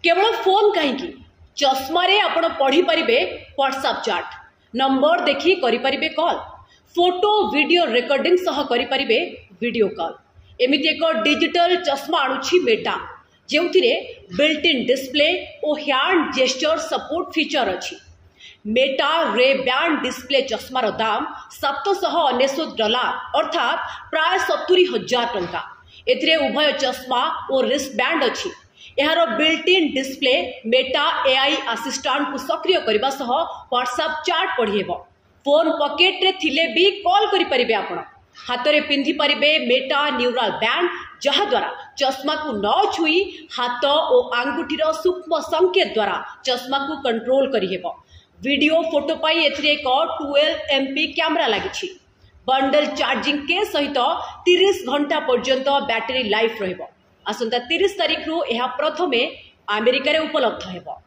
केवल फोन कहीं चश्मा रे आपण पढ़ी पारिबे व्हाट्सएप चैट नंबर देखी करि पारिबे कॉल फोटो वीडियो रिकॉर्डिंग सह करि पारिबे वीडियो कॉल। एमिति एक डिजिटल चश्मा आणुछि मेटा जेउथिरे बिल्ट इन डिस्प्ले और हैंड जेस्चर सपोर्ट फीचर अछि। मेटा रे बैंड डिस्प्ले चश्मार दाम $799 अर्थात प्राय 70,000 टंका। एथिरे उभय चश्मा और रिस्ट बैंड अछि। यार built in display Meta AI assistant को सक्रिय करबा सह व्हाट्सएप चैट पढ़ी हेबो। फोन पॉकेट रे थिले भी कॉल करि परिबे आपण। हाथ रे पिंधि परिबे मेटा न्यूरल बैंड जहा द्वारा चश्मा को न छुई हाथ और आंगुठीर सूक्ष्म संकेत द्वारा चश्मा को कंट्रोल करि हेबो। वीडियो फोटो पाई एथिरे एक 12 MP कैमरा लागिछि। बंडल चार्जिंग के सहित 30 घंटा पर्यंत बैटरी लाइफ रहिबो। आसंता 30 तारिख रु यह प्रथमे अमेरिका रे उपलब्ध हेबो।